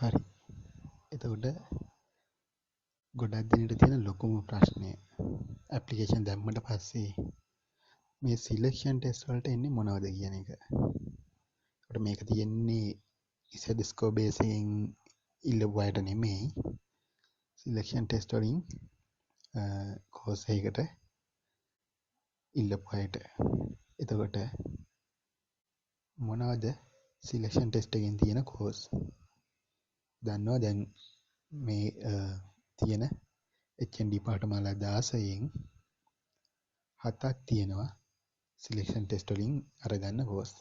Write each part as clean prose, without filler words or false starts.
හරි. එතකොට ගොඩක් දෙනෙට තියෙන ලොකුම ප්‍රශ්නය ඇප්ලිකේෂන් දැම්මට පස්සේ මේ සිලෙක්ෂන් ටෙස්ට් වලට එන්නේ මොනවද කියන එක. ඒකට මේක තියෙන්නේ ඉසෙඩ් ස්කෝර් බේස් එකෙන් ඉල්ලපු අයට නෙමෙයි. සිලෙක්ෂන් ටෙස්ට් වලින් කෝස් එකකට ඉල්ලපු අයට. එතකොට මොනවද සිලෙක්ෂන් ටෙස්ට් එකෙන් තියෙන කෝස්? දන්නවා දැන් මේ තියෙන HND පාඨමාලා 16න් 7ක් තියෙනවා සිලෙක්ෂන් ටෙස්ට් වලින් අරගන්න කෝස්.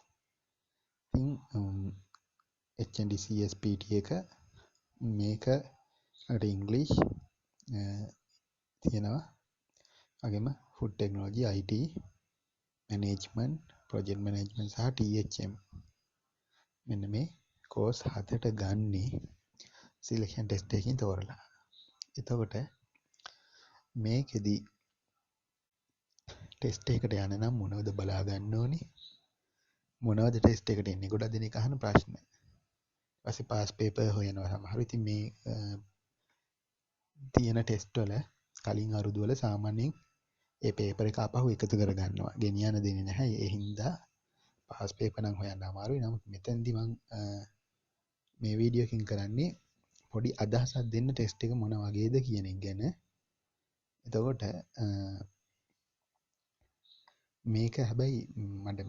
ඉතින් HND CSPT එක මේක අර ඉංග්‍රීසි තියෙනවා. වගේම food technology, IT, management, project management සහ THM. මෙන්න මේ කෝස් 7ට ගන්නේ සිලෙක්ෂන් ටෙස්ට් එකකින් තෝරලා. එතකොට මේකෙදි ටෙස්ට් එකට යන්න නම් මොනවද බලා ගන්න ඕනේ? මොනවද ටෙස්ට් එකට එන්නේ? ගොඩක් දෙනෙක් අහන ප්‍රශ්න. ඊපස්සේ පාස් පේපර් හොයනවා සමහරු. ඉතින් මේ තියෙන ටෙස්ට් වල කලින් අවුරුදු වල සාමාන්‍යයෙන් ඒ පේපර් එක ආපහු එකතු කර ගන්නවා. ගෙනියන්න දෙන්නේ නැහැ. ඒ හින්දා පාස් පේපර් නම් හොයන්න අමාරුයි. නමුත් මෙතෙන්දි මම මේ වීඩියෝ එකකින් කරන්නේ පොඩි අදහසක් දෙන්න ටෙස්ට් එක මොන වගේද කියන එක ගැන. එතකොට මේක හැබැයි මට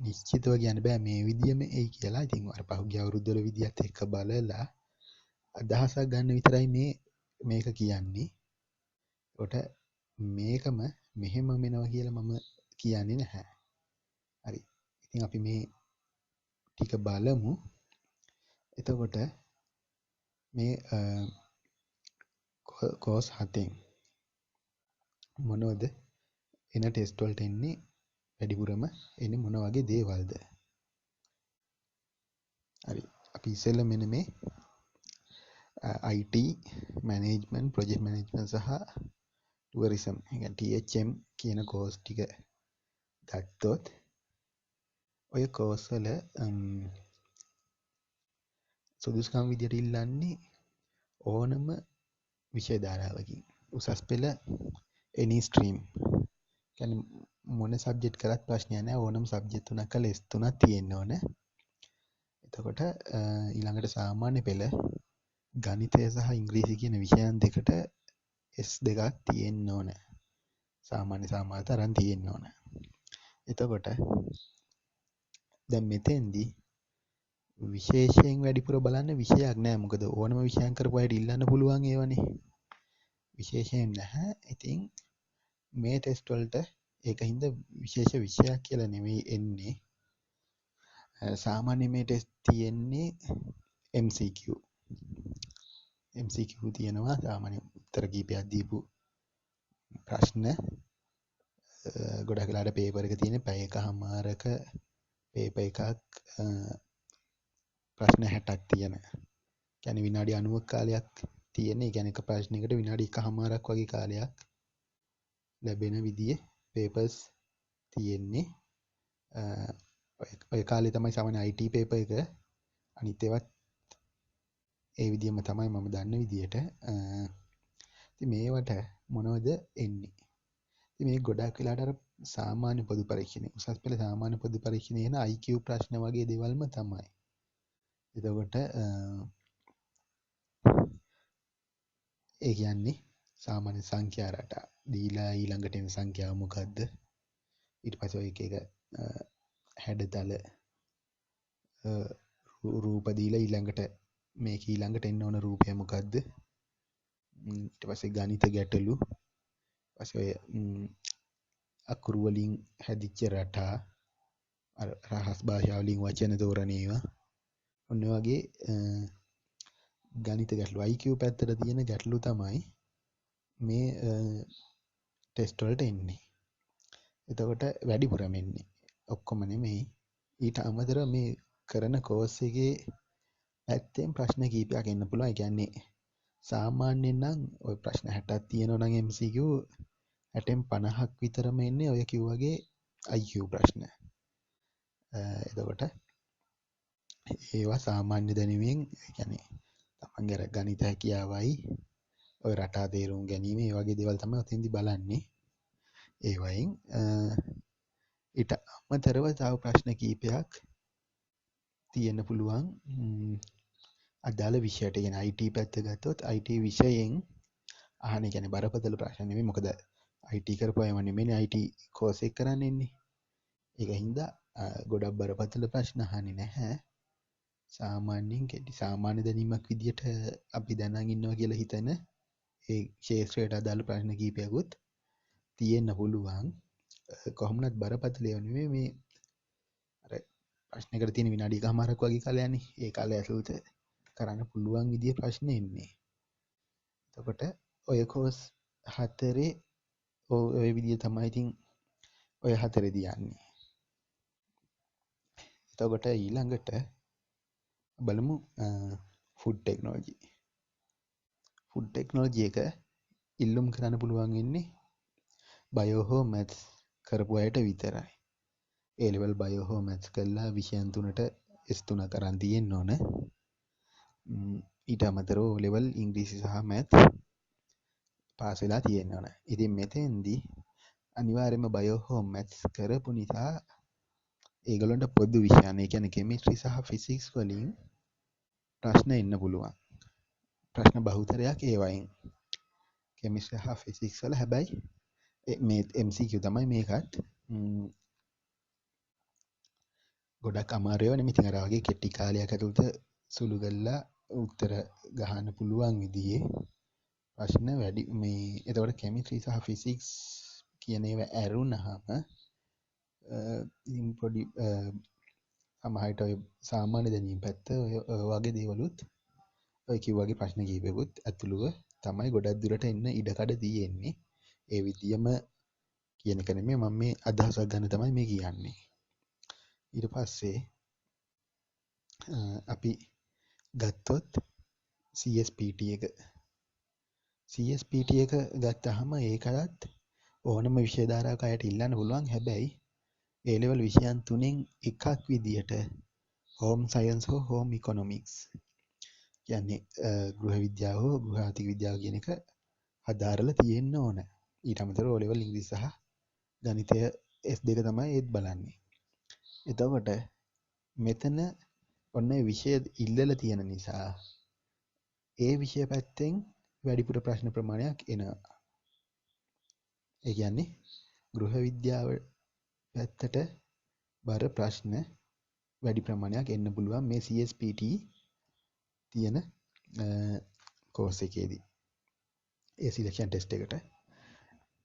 නිශ්චිතව කියන්න බෑ මේ විදියම එයි කියලා. ඉතින් අර පහුගිය අවුරුද්ද වල විදියත් එක්ක බලලා අදහසක් ගන්න විතරයි මේක කියන්නේ. ඒකට මේකම මෙහෙම වෙනවා කියලා මම කියන්නේ නැහැ. හරි. ඉතින් අපි මේ ටික බලමු. එතකොට මේ කෝස් 7න් මොනවද එන ටෙස්ට් වලට එන්නේ? වැඩිපුරම එන්නේ මොන වගේ දේවල්ද? හරි. අපි ඉස්සෙල්ලා මෙන්න මේ IT, මැනේජ්මන්ට්, ප්‍රොජෙක්ට් මැනේජ්මන්ට් සහ ටුවරිසම්, THM කියන කෝස් ටික ගත්තොත් ඔය කෝස් වල සුදුසුකම් විදියට ඉල්ලන්නේ ඕනම විෂය ධාරාවකින්. උසස් පෙළ any stream. කියන්නේ මොන සබ්ජෙක්ට් කරත් ප්‍රශ්නයක් නැහැ. ඕනම සබ්ජෙක්ට් තුනක් කළ S3ක් තියෙන්න ඕන. එතකොට ඊළඟට සාමාන්‍ය පෙළ ගණිතය සහ ඉංග්‍රීසි කියන විෂයන් දෙකට S2ක් තියෙන්න ඕන. සාමාන්‍ය සාමාන්‍ය තරම් තියෙන්න ඕන. එතකොට දැන් මෙතෙන්දී විශේෂයෙන් වැඩිපුර බලන්න විෂයක් නැහැ. මොකද ඕනම විෂයක් කරපු අයට ඉල්ලන්න පුළුවන් ඒවනේ. විශේෂයෙන් නැහැ. ඉතින් මේ ටෙස්ට් වලට ඒකින්ද විශේෂ විෂයක් කියලා නෙමෙයි එන්නේ. සාමාන්‍ය මේ ටෙස්ට් තියෙන්නේ MCQ. MCQ තියෙනවා සාමාන්‍ය උත්තර කීපයක් දීපු ප්‍රශ්න. ගොඩක් වෙලාවට පේපර් එක තියෙන්නේ පැය එකමාරක පේපර් එකක් ප්‍රශ්න 60ක් තියෙන. කියන්නේ විනාඩි 90ක කාලයක් තියෙන. ඒ කියන්නේ එක ප්‍රශ්නයකට විනාඩි 1කමාරක් වගේ කාලයක් ලැබෙන විදිහේ පේපර්ස් තියෙන්නේ. ඔය කාලේ තමයි සාමාන්‍ය IT පේපර් එක. අනිත් ඒවත් ඒ විදිහම තමයි මම දන්න විදිහට. ඉතින් මේවට මොනවද එන්නේ? ඉතින් මේ ගොඩක් වෙලාට අර සාමාන්‍ය පොදු පරීක්ෂණේ උසස් පෙළ සාමාන්‍ය පොදු පරීක්ෂණේ එන IQ ප්‍රශ්න වගේ දේවල්ම තමයි. එතකොට ඒ කියන්නේ සාමාන්‍ය සංඛ්‍යා රටා දීලා ඊළඟට එන සංඛ්‍යාව මොකද්ද? ඊට පස්සේ ඔය එක හැඩතල රූප දීලා ඊළඟට මේක ඊළඟට එන්න ඕන රූපය මොකද්ද? ඊට පස්සේ ගණිත ගැටලු. ඊපස්සේ ඔය අකුරු වලින් හැදිච්ච රටා රහස් භාෂාව වලින් වචන තෝරන ඒවා. ඔන්න වගේ ගණිත ගැටලු IQ පැත්තට තියෙන ගැටලු තමයි මේ ටෙස්ට් වලට එන්නේ. එතකොට වැඩිපුරම එන්නේ. ඔක්කොම නෙමෙයි. ඊට අමතරව මේ කරන කෝස් එකේ ඇත්තෙන් ප්‍රශ්න කීපයක් එන්න පුළුවන්. ඒ කියන්නේ සාමාන්‍යයෙන් නම් ওই ප්‍රශ්න 60ක් තියෙනවා නම් MCQ 60න් 50ක් විතරම එන්නේ ඔය කිව්වාගේ IQ ප්‍රශ්න. එතකොට ඒවා සාමාන්‍ය දැනුමින් يعني තමන්ගේ අර ගණිත හැකියාවයි ඔය රටා තේරුම් ගැනීම ඒ වගේ දේවල් තමයි ඔතෙන්දි බලන්නේ. ඒ වයින් ඊට අමතරව තව ප්‍රශ්න කීපයක් තියෙන්න පුළුවන්. අදාළ විෂයට කියන IT පැත්ත ගත්තොත් IT විෂයෙන් අහන කියන්නේ බරපතල ප්‍රශ්න නෙමෙයි. මොකද IT කරපුවාම නෙමෙයි IT කෝස් එක කරන්න ඉන්නේ. ඒක හින්දා ගොඩක් බරපතල ප්‍රශ්න අහන්නේ නැහැ. සාමාන්‍යයෙන් කෙටි සාමාන්‍ය දැනීමක් විදියට අපි දැනන් ඉන්නවා කියලා හිතන ඒ ක්ෂේත්‍රයට අදාළ ප්‍රශ්න කීපයකුත් තියෙන්න පුළුවන්. කොහොමනත් බරපතල ඒවා නෙමෙයි මේ අර ප්‍රශ්නයකට තියෙන විනාඩි එකමාරක් වගේ කාලයනේ. ඒ කාලය ඇතුළත කරන්න පුළුවන් විදිය ප්‍රශ්න එන්නේ. එතකොට ඔය කෝස් හතරේ ඔය විදිය තමයි ඉතින් ඔය හතරේදී යන්නේ. එතකොට ඊළඟට බලමු ෆුඩ් ටෙක්නොලොජි. ෆුඩ් ටෙක්නොලොජි එක ඉල්ලුම් කරන්න පුළුවන් වෙන්නේ බයෝ හෝ මැත්ස් කරපු අයට විතරයි. ඒ ලෙවල් බයෝ හෝ මැත්ස් කළා විෂයන් තුනට S3 කරන් තියෙන්න ඕන. ඊට අමතරව O level ඉංග්‍රීසි සහ මැත්ස් පාස් වෙලා තියෙන්න ඕන. ඉතින් මෙතෙන්දී අනිවාර්යයෙන්ම බයෝ හෝ මැත්ස් කරපු නිසා ඒගොල්ලන්ට පොදු විෂයන් ඒ කියන්නේ කෙමිස්ට්‍රි සහ ෆිසික්ස් වලින් ප්‍රශ්න එන්න පුළුවන්. ප්‍රශ්න බහුතරයක් ඒ වයින් කෙමිස්ට්‍රි සහ ෆිසික්ස් වල හැබැයි මේ MCQ තමයි මේකත් ගොඩක් අමාරු ඒවා නෙමෙයි. ඉතින් අර වගේ කෙටි කාලයක් ඇතුළත සුළු කරලා උත්තර ගහන්න පුළුවන් විදිහේ ප්‍රශ්න වැඩි මේ. එතකොට කෙමිස්ට්‍රි සහ ෆිසික්ස් කියන ඒවා ඇරුණාම ඉතින් පොඩි සමහරට ඔය සාමාන්‍ය දැනීම් පැත්ත ඔය වගේ දේවලුත් ඔය කිව්වාගේ ප්‍රශ්න කීපෙකුත් ඇතුළුව තමයි ගොඩක් දුරට එන්න ඉඩකඩ තියෙන්නේ. ඒ විදියම කියන එක නෙමෙයි මම මේ අදහසක් ගන්න තමයි මේ කියන්නේ. ඊට පස්සේ අපි ගත්තොත් CSPT එක ගත්තහම ඒකටත් ඕනම විෂය ධාරාවක අයට ඉල්ලන්න පුළුවන්. හැබැයි ඒ ලෙවල් විෂයන් තුනෙන් එකක් විදියට හෝම් සයන්ස් හෝ හෝම් ඉකොනොමික්ස් කියන්නේ ගෘහ විද්‍යාව හෝ ගෘහ ආර්ථික විද්‍යාව කියන එක අදාරලා තියෙන්න ඕන. ඊට අමතරව O level ඉංග්‍රීසි සහ ගණිතය S2 තමයි ඒත් බලන්නේ. එතකොට මෙතන ඔන්න විෂය ඉල්ලලා තියෙන නිසා ඒ විෂය පැත්තෙන් වැඩිපුර ප්‍රශ්න ප්‍රමාණයක් එනවා. ඒ කියන්නේ ගෘහ විද්‍යාව පැත්තට බර ප්‍රශ්න වැඩි ප්‍රමාණයක් එන්න පුළුවන් මේ CSPT තියෙන කෝස් එකේදී. ඒ සිලෙක්ෂන් ටෙස්ට් එකට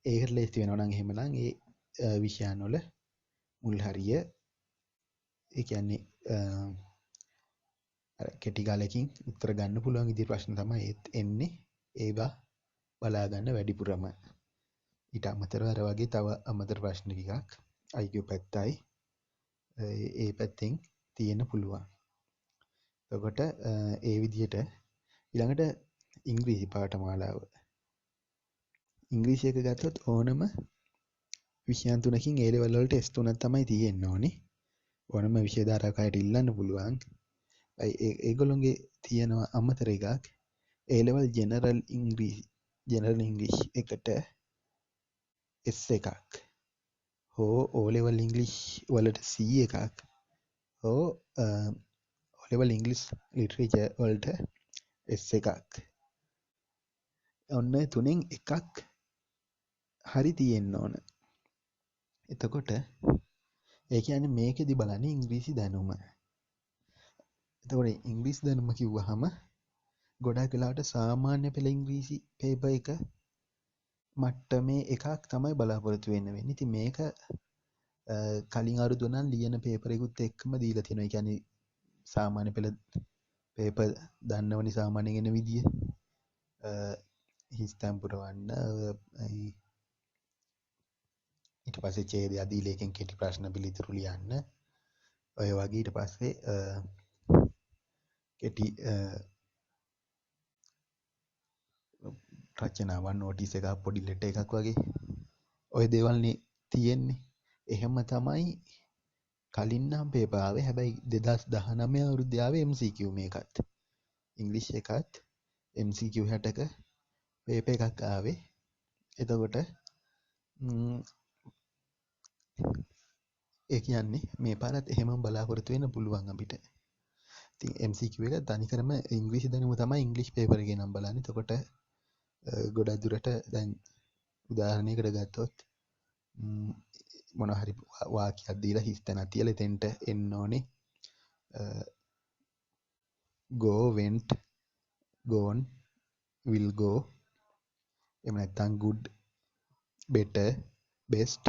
ඒකට ලේස්ති වෙනවා නම් එහෙමනම් ඒ විෂයන් වල මුල් හරිය ඒ කියන්නේ කෙටි කාලෙකින් උත්තර ගන්න පුළුවන් විදිහේ ප්‍රශ්න තමයි එන්නේ. ඒවා බලා ගන්න වැඩිපුරම. ඊට අමතරව අර වගේ තව අමතර ප්‍රශ්න ටිකක් IQ පැත්තයි ඒ පැත්තෙන් තියෙන්න පුළුවන්. එතකොට ඒ විදිහට ඊළඟට ඉංග්‍රීසි පාඨමාලාව. ඉංග්‍රීසි එක ගත්තොත් ඕනම විෂයන් තුනකින් A level වලට S3ක් තමයි තියෙන්න ඕනේ. ඕනම විෂය ධාරාවකට ඉල්ලන්න පුළුවන්. ඒගොල්ලොන්ගේ තියෙන අමතර එකක් A level general English එකට S එකක් හෝ O level English වලට C එකක් හෝ O level English literature වලට S එකක්. ඔන්න තුනෙන් එකක් හරි තියෙන්න ඕන. එතකොට ඒ කියන්නේ මේකෙදි බලන්නේ ඉංග්‍රීසි දැනුම. එතකොට ඉංග්‍රීසි දැනුම කිව්වහම ගොඩක් වෙලාවට සාමාන්‍ය පෙළ ඉංග්‍රීසි පේපර් එක මට්ටමේ එකක් තමයි බලාපොරොත්තු වෙන්න වෙන්නේ. ඉතින් මේක කලින් අවුරුදු නම් ලියන පේපර් එකකුත් එක්කම දීලා තියෙනවා. ඒ කියන්නේ සාමාන්‍ය පෙළ පේපර් දන්නවනේ සාමාන්‍යයෙන් එන විදිය. හිස්තැන් පුරවන්න ඊට පස්සේ ඡේදය අදීලේකින් කෙටි ප්‍රශ්න පිළිතුරු ලියන්න. ඔය වගේ ඊට පස්සේ කෙටි රචනාවන් නෝටිස් එකක් පොඩි ලෙටර් එකක් වගේ ඔය දේවල්නේ තියෙන්නේ. එහෙම තමයි කලින් නම් පේපර් ආවේ. හැබැයි 2019 අවුරුද්දේ ආවේ MCQ මේකත්. ඉංග්‍රීසි එකත් MCQ 60ක පේපර් එකක් ආවේ. එතකොට ඒ කියන්නේ මේ පාරත් එහෙම බලාපොරොත්තු වෙන්න පුළුවන් අපිට. ඉතින් MCQ එක තනිකරම ඉංග්‍රීසි දැනුම තමයි ඉංග්‍රීසි පේපර් එකේ නම් බලන්නේ. එතකොට ගොඩක් දුරට දැන් උදාහරණයකට ගත්තොත් මොන හරි වාක්‍යයක් දීලා හිස් තැනක් තියලා එතෙන්ට එන්න ඕනේ. go, went, gone, will go. එහෙම නැත්නම් good, better, best.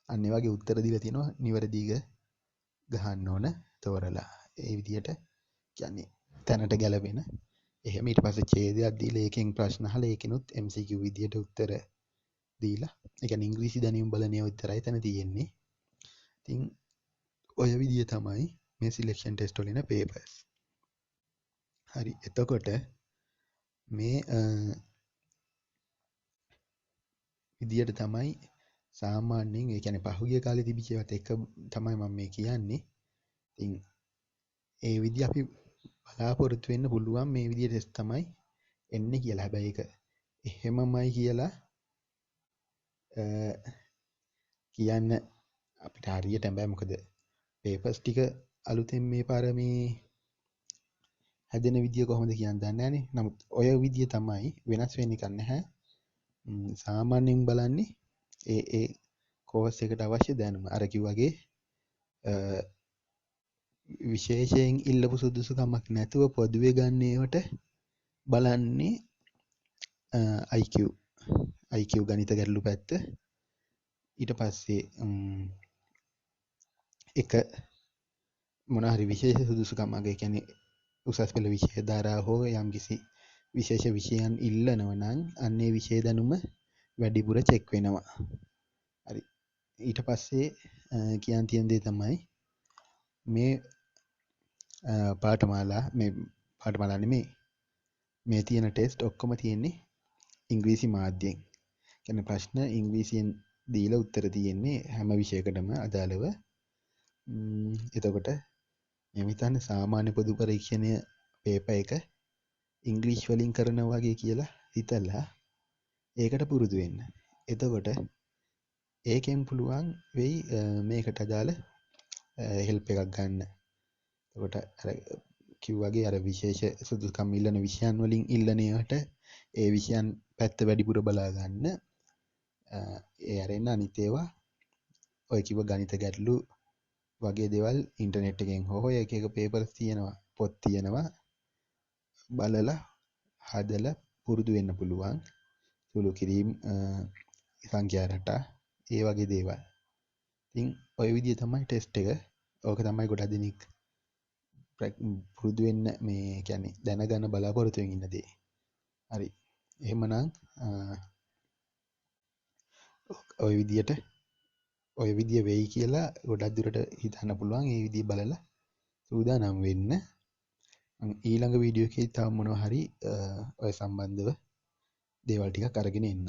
අන්න ඒ වගේ උත්තර දීලා තියෙනවා නිවැරදිව ගහන්න ඕන තෝරලා. ඒ විදිහට කියන්නේ තැනට ගැලපෙන. එහෙම ඊට පස්සේ ඡේදයක් දීලා ඒකෙන් ප්‍රශ්න අහලා ඒකිනුත් MCQ විදිහට උත්තර දීලා. ඒ කියන්නේ ඉංග්‍රීසි දැනුම බලන ඒවා විතරයි තැන තියෙන්නේ. ඉතින් ඔය විදිය තමයි මේ සිලෙක්ෂන් ටෙස්ට් වල එන පේපර්ස්. හරි. එතකොට මේ විදියට තමයි සාමාන්‍යයෙන් ඒ කියන්නේ පහුගිය කාලේ තිබිච්ච ඒවාත් එක තමයි මම මේ කියන්නේ. ඉතින් ඒ විදිය අපි බලාපොරොත්තු වෙන්න පුළුවන් මේ විදිය ටෙස්ට් තමයි එන්නේ කියලා. හැබැයි ඒක එහෙමමයි කියලා කියන්න අපිට හරියට බෑ. මොකද පේපර්ස් ටික අලුතෙන් මේ පාර මේ හැදෙන විදිය කොහොමද කියන්න දන්නේ නැහනේ. නමුත් ඔය විදිය තමයි වෙනස් වෙන්න එකක් නැහැ. සාමාන්‍යයෙන් බලන්නේ ඒ කෝස් එකට අවශ්‍ය දැනුම. අර කිව්වාගේ විශේෂයෙන් ඉල්ලපු සුදුසුකමක් නැතුව පොදුවේ ගන්න ඒවට බලන්නේ IQ ගණිත ගැටලු පැත්ත. ඊට පස්සේ එක මොන හරි විශේෂ සුදුසුකමක්, ඒ කියන්නේ උසස් පෙළ විෂය ධාරා හෝ යම්කිසි විශේෂ විෂයන් ඉල්ලනවා නම් අන්නේ විෂය දැනුම වැඩිපුර චෙක් වෙනවා. හරි. ඊට පස්සේ කියන්න තියෙන දේ තමයි මේ පාඨමාලා නෙමෙයි මේ තියෙන ටෙස්ට් ඔක්කොම තියෙන්නේ ඉංග්‍රීසි මාධ්‍යයෙන්. කියන්නේ ප්‍රශ්න ඉංග්‍රීසියෙන් දීලා උත්තර තියෙන්නේ හැම විෂයකටම අදාළව. එතකොට මම හිතන්නේ සාමාන්‍ය පොදු පරීක්ෂණය පේපර් එක ඉංග්‍රීසි වලින් කරනවා වගේ කියලා හිතලා ඒකට පුරුදු වෙන්න. එතකොට ඒකෙන් පුළුවන් වෙයි මේකට අදාළ හෙල්ප් එකක් ගන්න. එතකොට අර කිව්වාගේ අර විශේෂ සුදුසුකම් ඉල්ලන විෂයන් වලින් ඉල්ලන ඒවාට ඒ විෂයන් පැත්ත වැඩිපුර බලා ගන්න. ඒ අරින්න අනිත් ඒවා ඔය කිව්ව ගණිත ගැටලු වගේ දේවල් ඉන්ටර්නෙට් එකෙන් හෝ එක එක පේපර්ස් තියෙනවා, පොත් තියෙනවා, බලලා හදලා පුරුදු වෙන්න පුළුවන්. සුළු කිරීම, සංඛ්‍යා රටා, ඒ වගේ දේවල්. ඉතින් ඔය විදිය තමයි ටෙස්ට් එක. ඕක තමයි ගොඩක් දෙනෙක් පුරුදු වෙන්න මේ කියන්නේ දැනගන්න බලාපොරොත්තු වෙමින් ඉන්න දේ. හරි. එහෙමනම් ඔය විදිය වෙයි කියලා ගොඩක් දුරට හිතන්න පුළුවන්. ඒ විදිය බලලා සූදානම් වෙන්න. ඊළඟ වීඩියෝ එකේ තව මොනවා හරි ඔය සම්බන්ධව දේවල් ටිකක් අරගෙන එන්න.